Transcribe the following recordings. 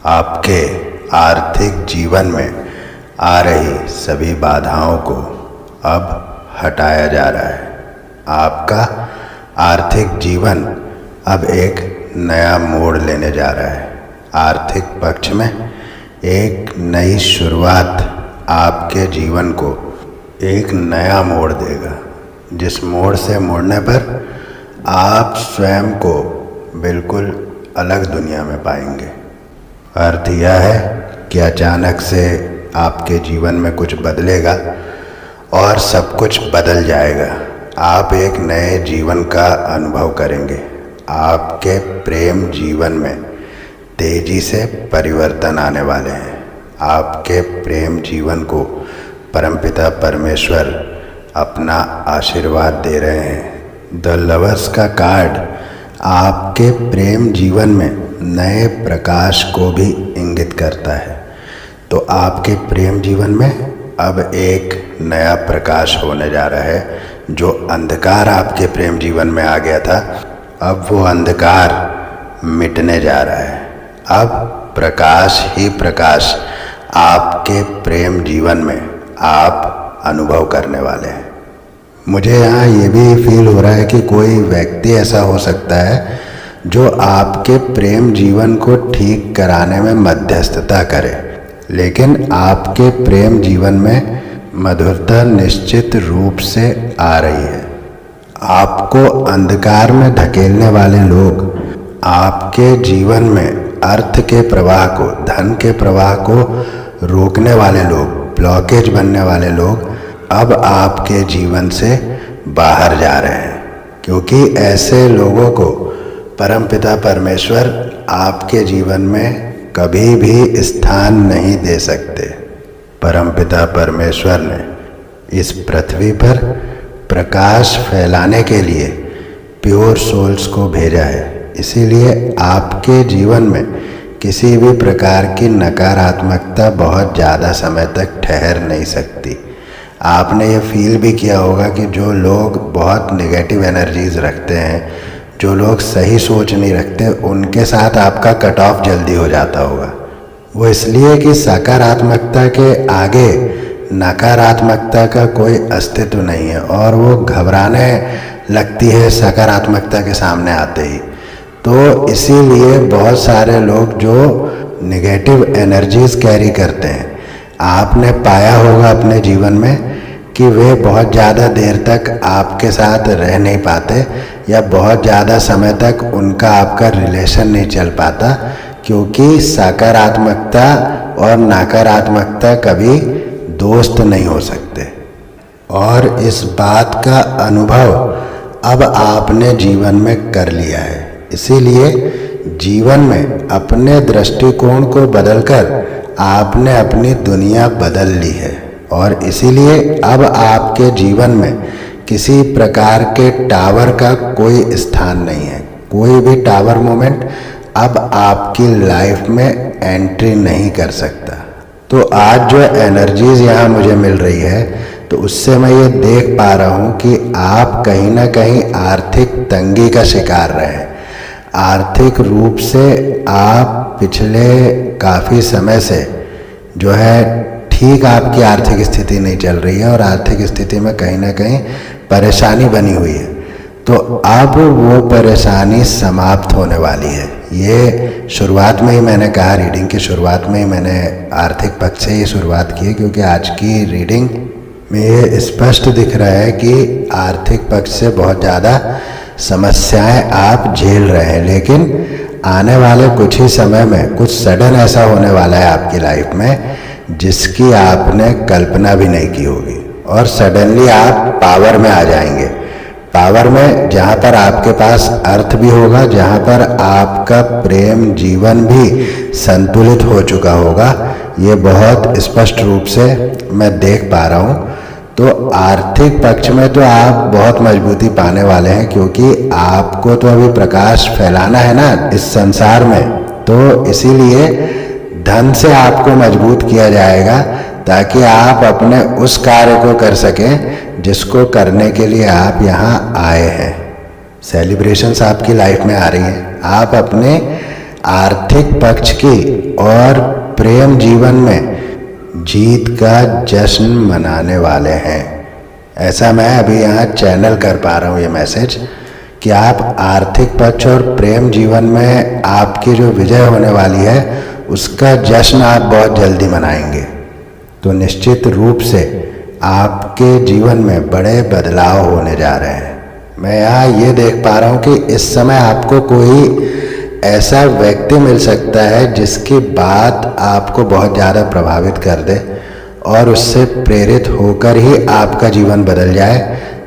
आपके आर्थिक जीवन में आ रही सभी बाधाओं को अब हटाया जा रहा है। आपका आर्थिक जीवन अब एक नया मोड़ लेने जा रहा है। आर्थिक पक्ष में एक नई शुरुआत आपके जीवन को एक नया मोड़ देगा, जिस मोड़ से मुड़ने पर आप स्वयं को बिल्कुल अलग दुनिया में पाएंगे। अर्थ यह है कि अचानक से आपके जीवन में कुछ बदलेगा और सब कुछ बदल जाएगा। आप एक नए जीवन का अनुभव करेंगे। आपके प्रेम जीवन में तेजी से परिवर्तन आने वाले हैं। आपके प्रेम जीवन को परमपिता परमेश्वर अपना आशीर्वाद दे रहे हैं। द लवर्स का कार्ड आपके प्रेम जीवन में नए प्रकाश को भी इंगित करता है। तो आपके प्रेम जीवन में अब एक नया प्रकाश होने जा रहा है। जो अंधकार आपके प्रेम जीवन में आ गया था, अब वो अंधकार मिटने जा रहा है। अब प्रकाश ही प्रकाश आपके प्रेम जीवन में आप अनुभव करने वाले हैं। मुझे यहाँ ये भी फील हो रहा है कि कोई व्यक्ति ऐसा हो सकता है जो आपके प्रेम जीवन को ठीक कराने में मध्यस्थता करे, लेकिन आपके प्रेम जीवन में मधुरता निश्चित रूप से आ रही है। आपको अंधकार में धकेलने वाले लोग, आपके जीवन में अर्थ के प्रवाह को, धन के प्रवाह को रोकने वाले लोग, ब्लॉकेज बनने वाले लोग अब आपके जीवन से बाहर जा रहे हैं, क्योंकि ऐसे लोगों को परमपिता परमेश्वर आपके जीवन में कभी भी स्थान नहीं दे सकते। परमपिता परमेश्वर ने इस पृथ्वी पर प्रकाश फैलाने के लिए प्योर सोल्स को भेजा है। इसीलिए आपके जीवन में किसी भी प्रकार की नकारात्मकता बहुत ज़्यादा समय तक ठहर नहीं सकती। आपने ये फील भी किया होगा कि जो लोग बहुत नेगेटिव एनर्जीज रखते हैं, जो लोग सही सोच नहीं रखते, उनके साथ आपका कट ऑफ जल्दी हो जाता होगा। वो इसलिए कि सकारात्मकता के आगे नकारात्मकता का कोई अस्तित्व नहीं है और वो घबराने लगती है सकारात्मकता के सामने आते ही। तो इसीलिए बहुत सारे लोग जो नेगेटिव एनर्जीज कैरी करते हैं, आपने पाया होगा अपने जीवन में कि वे बहुत ज़्यादा देर तक आपके साथ रह नहीं पाते या बहुत ज़्यादा समय तक उनका आपका रिलेशन नहीं चल पाता, क्योंकि सकारात्मकता और नकारात्मकता कभी दोस्त नहीं हो सकते। और इस बात का अनुभव अब आपने जीवन में कर लिया है। इसीलिए जीवन में अपने दृष्टिकोण को बदलकर आपने अपनी दुनिया बदल ली है और इसीलिए अब आपके जीवन में किसी प्रकार के टावर का कोई स्थान नहीं है। कोई भी टावर मोमेंट अब आपकी लाइफ में एंट्री नहीं कर सकता। तो आज जो एनर्जीज यहाँ मुझे मिल रही है, तो उससे मैं ये देख पा रहा हूँ कि आप कहीं ना कहीं आर्थिक तंगी का शिकार रहे हैं। आर्थिक रूप से आप पिछले काफ़ी समय से जो है ठीक आपकी आर्थिक स्थिति नहीं चल रही है और आर्थिक स्थिति में कहीं ना कहीं परेशानी बनी हुई है। तो अब वो परेशानी समाप्त होने वाली है। ये शुरुआत में ही मैंने कहा, रीडिंग की शुरुआत में ही मैंने आर्थिक पक्ष से ही शुरुआत की है, क्योंकि आज की रीडिंग में ये स्पष्ट दिख रहा है कि आर्थिक पक्ष से बहुत ज़्यादा समस्याएं आप झेल रहे हैं, लेकिन आने वाले कुछ ही समय में कुछ सडन ऐसा होने वाला है आपकी लाइफ में जिसकी आपने कल्पना भी नहीं की होगी और सडनली आप पावर में आ जाएंगे। पावर में जहाँ पर आपके पास अर्थ भी होगा, जहाँ पर आपका प्रेम जीवन भी संतुलित हो चुका होगा। ये बहुत स्पष्ट रूप से मैं देख पा रहा हूँ। तो आर्थिक पक्ष में तो आप बहुत मजबूती पाने वाले हैं, क्योंकि आपको तो अभी प्रकाश फैलाना है ना इस संसार में। तो इसीलिए धन से आपको मजबूत किया जाएगा ताकि आप अपने उस कार्य को कर सकें जिसको करने के लिए आप यहाँ आए हैं। सेलिब्रेशंस आपकी लाइफ में आ रही हैं। आप अपने आर्थिक पक्ष की और प्रेम जीवन में जीत का जश्न मनाने वाले हैं। ऐसा मैं अभी यहाँ चैनल कर पा रहा हूँ ये मैसेज कि आप आर्थिक पक्ष और प्रेम जीवन में आपकी जो विजय होने वाली है उसका जश्न आप बहुत जल्दी मनाएंगे। तो निश्चित रूप से आपके जीवन में बड़े बदलाव होने जा रहे हैं। मैं यहाँ ये देख पा रहा हूँ कि इस समय आपको कोई ऐसा व्यक्ति मिल सकता है जिसकी बात आपको बहुत ज़्यादा प्रभावित कर दे और उससे प्रेरित होकर ही आपका जीवन बदल जाए।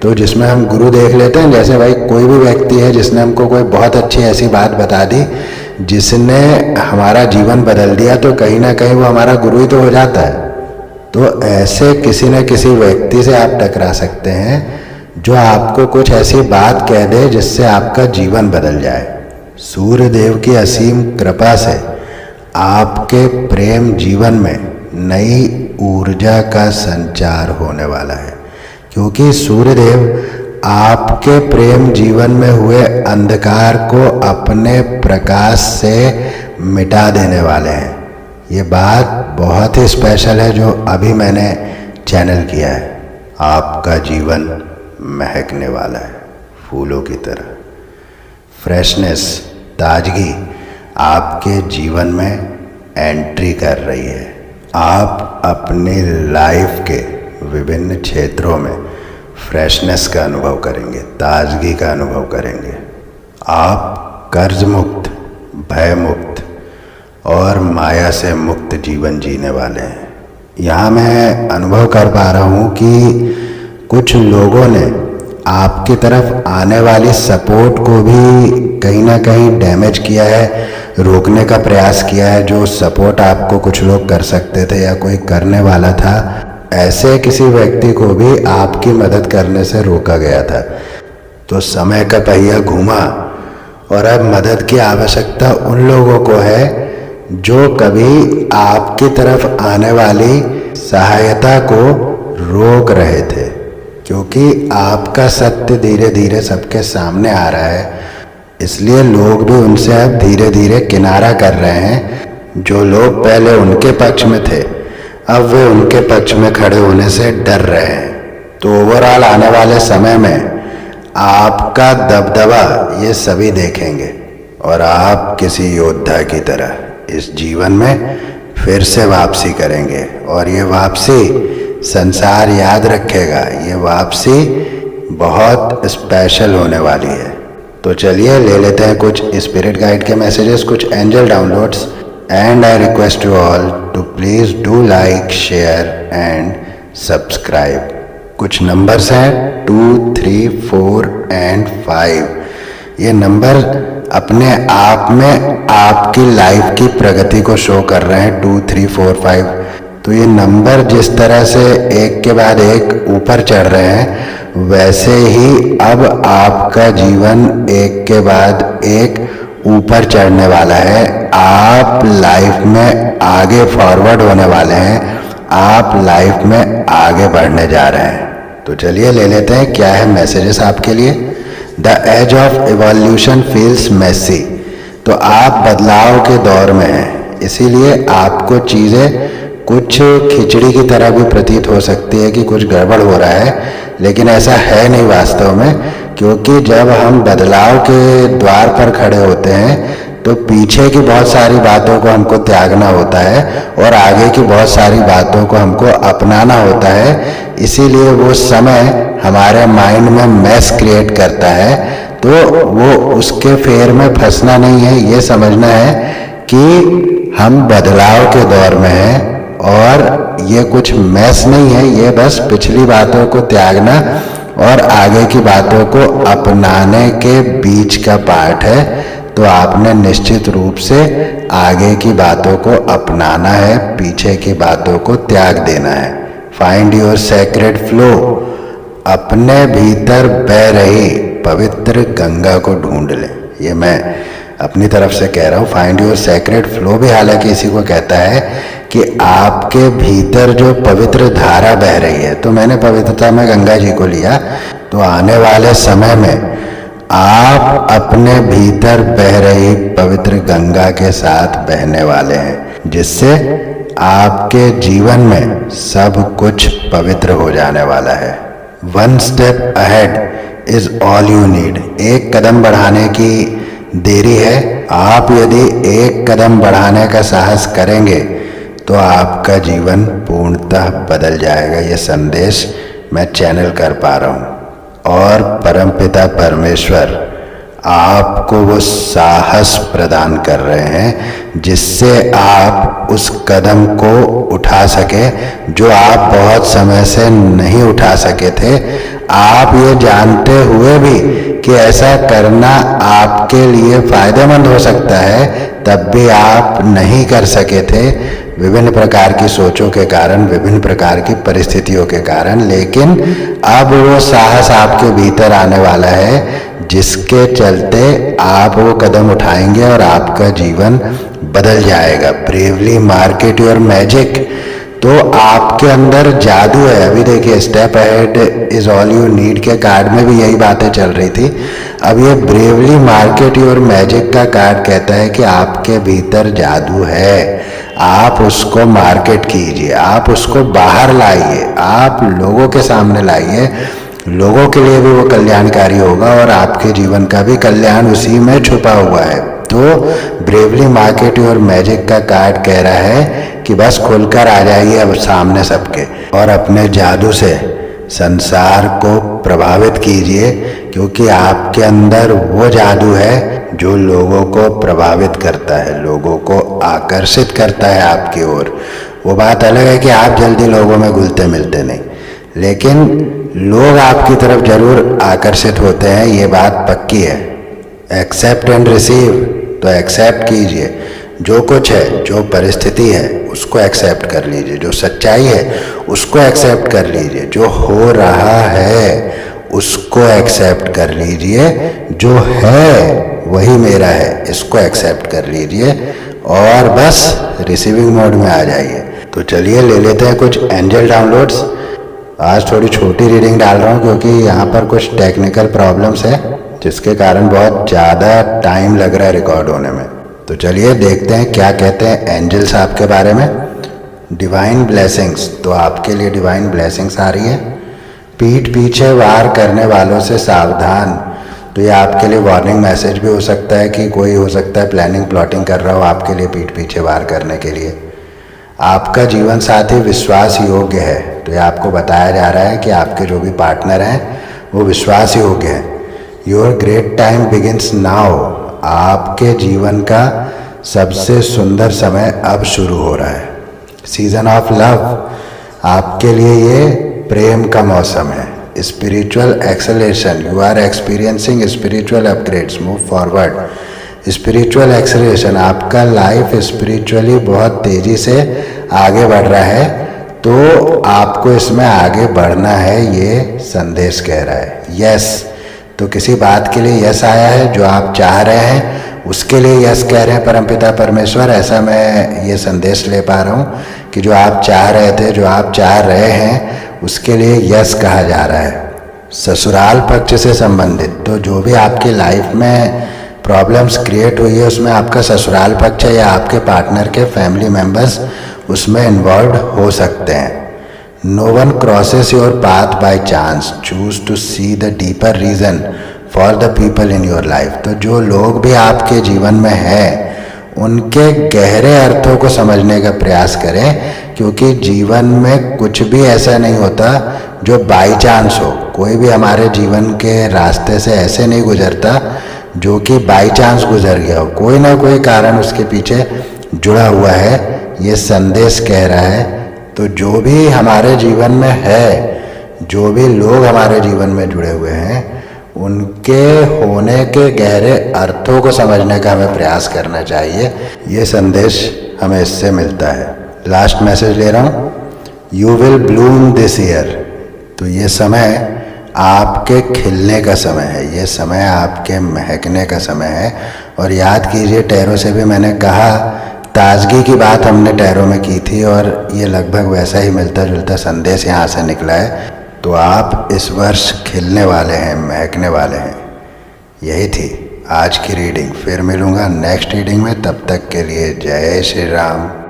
तो जिसमें हम गुरु देख लेते हैं, जैसे भाई कोई भी व्यक्ति है जिसने हमको कोई बहुत अच्छी ऐसी बात बता दी जिसने हमारा जीवन बदल दिया, तो कहीं ना कहीं वो हमारा गुरु ही तो हो जाता है। तो ऐसे किसी न किसी व्यक्ति से आप टकरा सकते हैं जो आपको कुछ ऐसी बात कह दे जिससे आपका जीवन बदल जाए। सूर्य देव की असीम कृपा से आपके प्रेम जीवन में नई ऊर्जा का संचार होने वाला है, क्योंकि सूर्य देव आपके प्रेम जीवन में हुए अंधकार को अपने प्रकाश से मिटा देने वाले हैं। ये बात बहुत ही स्पेशल है जो अभी मैंने चैनल किया है। आपका जीवन महकने वाला है फूलों की तरह। फ्रेशनेस, ताजगी आपके जीवन में एंट्री कर रही है। आप अपनी लाइफ के विभिन्न क्षेत्रों में फ्रेशनेस का अनुभव करेंगे, ताजगी का अनुभव करेंगे। आप कर्ज मुक्त, भय मुक्त और माया से मुक्त जीवन जीने वाले हैं। यहाँ मैं अनुभव कर पा रहा हूँ कि कुछ लोगों ने आपकी तरफ आने वाली सपोर्ट को भी कहीं ना कहीं डैमेज किया है, रोकने का प्रयास किया है। जो सपोर्ट आपको कुछ लोग कर सकते थे या कोई करने वाला था, ऐसे किसी व्यक्ति को भी आपकी मदद करने से रोका गया था। तो समय का पहिया घूमा और अब मदद की आवश्यकता उन लोगों को है जो कभी आपकी तरफ आने वाली सहायता को रोक रहे थे, क्योंकि आपका सत्य धीरे धीरे सबके सामने आ रहा है। इसलिए लोग भी उनसे अब धीरे धीरे किनारा कर रहे हैं। जो लोग पहले उनके पक्ष में थे, अब वे उनके पक्ष में खड़े होने से डर रहे हैं। तो ओवरऑल आने वाले समय में आपका दबदबा ये सभी देखेंगे और आप किसी योद्धा की तरह इस जीवन में फिर से वापसी करेंगे। और ये वापसी संसार याद रखेगा, ये वापसी बहुत स्पेशल होने वाली है। तो चलिए ले लेते हैं कुछ स्पिरिट गाइड के मैसेजेस, कुछ angel downloads. And I request you all to please do like, share and subscribe. कुछ नंबर्स हैं 2, 3, 4 एंड 5। ये नंबर अपने आप में आपकी लाइफ की प्रगति को शो कर रहे हैं। 2, 3, 4, 5। तो ये नंबर जिस तरह से एक के बाद एक ऊपर चढ़ रहे हैं, वैसे ही अब आपका जीवन एक के बाद एक ऊपर चढ़ने वाला है। आप लाइफ में आगे फॉरवर्ड होने वाले हैं, आप लाइफ में आगे बढ़ने जा रहे हैं। तो चलिए ले लेते हैं क्या है मैसेजेस आपके लिए। The age of evolution feels messy. तो आप बदलाव के दौर में हैं, इसीलिए आपको चीज़ें कुछ खिचड़ी की तरह भी प्रतीत हो सकती है कि कुछ गड़बड़ हो रहा है, लेकिन ऐसा है नहीं वास्तव में। क्योंकि जब हम बदलाव के द्वार पर खड़े होते हैं तो पीछे की बहुत सारी बातों को हमको त्यागना होता है और आगे की बहुत सारी बातों को हमको अपनाना होता है। इसीलिए वो समय हमारे माइंड में मैस क्रिएट करता है। तो वो उसके फेर में फंसना नहीं है, ये समझना है कि हम बदलाव के दौर में हैं और ये कुछ मैस नहीं है, ये बस पिछली बातों को त्यागना और आगे की बातों को अपनाने के बीच का पार्ट है। तो आपने निश्चित रूप से आगे की बातों को अपनाना है, पीछे की बातों को त्याग देना है। Find your sacred flow. अपने भीतर बह रही पवित्र गंगा को ढूंढ लें। ये मैं अपनी तरफ से कह रहा हूँ। फाइंड योर सेक्रेड फ्लो भी हालांकि इसी को कहता है कि आपके भीतर जो पवित्र धारा बह रही है। तो मैंने पवित्रता में गंगा जी को लिया। तो आने वाले समय में आप अपने भीतर बह रही पवित्र गंगा के साथ बहने वाले हैं, जिससे आपके जीवन में सब कुछ पवित्र हो जाने वाला है। 1 step ahead is all you need. एक कदम बढ़ाने की देरी है। आप यदि एक कदम बढ़ाने का साहस करेंगे तो आपका जीवन पूर्णतः बदल जाएगा। ये संदेश मैं चैनल कर पा रहा हूँ और परमपिता परमेश्वर आपको वो साहस प्रदान कर रहे हैं जिससे आप उस कदम को उठा सके जो आप बहुत समय से नहीं उठा सके थे। आप ये जानते हुए भी कि ऐसा करना आपके लिए फायदेमंद हो सकता है, तब भी आप नहीं कर सके थे विभिन्न प्रकार की सोचों के कारण, विभिन्न प्रकार की परिस्थितियों के कारण। लेकिन अब वो साहस आपके भीतर आने वाला है जिसके चलते आप वो कदम उठाएंगे और आपका जीवन बदल जाएगा। Bravely market your magic. तो आपके अंदर जादू है। अभी देखिए, step ahead is all you need के कार्ड में भी यही बातें चल रही थी। अब ये ब्रेवली मार्केट योर मैजिक का कार्ड कहता है कि आपके भीतर जादू है। आप उसको मार्केट कीजिए, आप उसको बाहर लाइए, आप लोगों के सामने लाइए। लोगों के लिए भी वो कल्याणकारी होगा और आपके जीवन का भी कल्याण उसी में छुपा हुआ है। तो ब्रेवली मार्केट योर मैजिक का कार्ड कह रहा है कि बस खुलकर आ जाइए अब सामने सबके और अपने जादू से संसार को प्रभावित कीजिए, क्योंकि आपके अंदर वो जादू है जो लोगों को प्रभावित करता है, लोगों को आकर्षित करता है आपकी ओर। वो बात अलग है कि आप जल्दी लोगों में घुलते मिलते नहीं, लेकिन लोग आपकी तरफ जरूर आकर्षित होते हैं, ये बात पक्की है। Accept and receive. तो एक्सेप्ट कीजिए जो कुछ है, जो परिस्थिति है उसको एक्सेप्ट कर लीजिए, जो सच्चाई है उसको एक्सेप्ट कर लीजिए, जो हो रहा है उसको एक्सेप्ट कर लीजिए, जो है वही मेरा है इसको एक्सेप्ट कर लीजिए और बस रिसीविंग मोड में आ जाइए। तो चलिए ले लेते हैं कुछ एंजल डाउनलोड्स। आज थोड़ी छोटी रीडिंग डाल रहा हूँ क्योंकि यहाँ पर कुछ टेक्निकल प्रॉब्लम्स है जिसके कारण बहुत ज़्यादा टाइम लग रहा है रिकॉर्ड होने में। तो चलिए देखते हैं क्या कहते हैं एंजल्स आपके बारे में। Divine blessings. तो आपके लिए डिवाइन ब्लेसिंग्स आ रही है। पीठ पीछे वार करने वालों से सावधान। तो ये आपके लिए वार्निंग मैसेज भी हो सकता है कि कोई हो सकता है प्लानिंग प्लॉटिंग कर रहा हो आपके लिए पीठ पीछे वार करने के लिए। आपका जीवन साथी विश्वास योग्य है। तो ये आपको बताया जा रहा है कि आपके जो भी पार्टनर हैं वो विश्वास योग्य हैं। Your great time begins now. आपके जीवन का सबसे सुंदर समय अब शुरू हो रहा है। Season of love. आपके लिए ये प्रेम का मौसम है। Spiritual acceleration. You are experiencing spiritual upgrades. Move forward. Spiritual acceleration. आपका लाइफ स्पिरिचुअली बहुत तेजी से आगे बढ़ रहा है, तो आपको इसमें आगे बढ़ना है, ये संदेश कह रहा है। यस। तो किसी बात के लिए यस आया है जो आप चाह रहे हैं, उसके लिए यस कह रहे हैं परमपिता परमेश्वर। ऐसा मैं ये संदेश ले पा रहा हूँ कि जो आप चाह रहे थे, जो आप चाह रहे हैं, उसके लिए यस कहा जा रहा है। ससुराल पक्ष से संबंधित। तो जो भी आपकी लाइफ में प्रॉब्लम्स क्रिएट हुई है उसमें आपका ससुराल पक्ष है या आपके पार्टनर के फैमिली मेम्बर्स उसमें इन्वॉल्व हो सकते हैं। No one crosses your path by chance. Choose to see the deeper reason for the people in your life. तो जो लोग भी आपके जीवन में हैं उनके गहरे अर्थों को समझने का प्रयास करें, क्योंकि जीवन में कुछ भी ऐसा नहीं होता जो बाई चांस हो। कोई भी हमारे जीवन के रास्ते से ऐसे नहीं गुजरता जो कि बाई चांस गुजर गया हो। कोई ना कोई कारण उसके पीछे जुड़ा हुआ है, ये संदेश कह रहा है। तो जो भी हमारे जीवन में है, जो भी लोग हमारे जीवन में जुड़े हुए हैं, उनके होने के गहरे अर्थों को समझने का हमें प्रयास करना चाहिए। ये संदेश हमें इससे मिलता है। लास्ट मैसेज ले रहा हूँ। You will Bloom this year. तो ये समय आपके खिलने का समय है, ये समय आपके महकने का समय है। और याद कीजिए, टैरो से भी मैंने कहा, ताजगी की बात हमने टैरो में की थी और ये लगभग वैसा ही मिलता जुलता संदेश यहाँ से निकला है। तो आप इस वर्ष खिलने वाले हैं, महकने वाले हैं। यही थी आज की रीडिंग। फिर मिलूँगा नेक्स्ट रीडिंग में, तब तक के लिए जय श्री राम।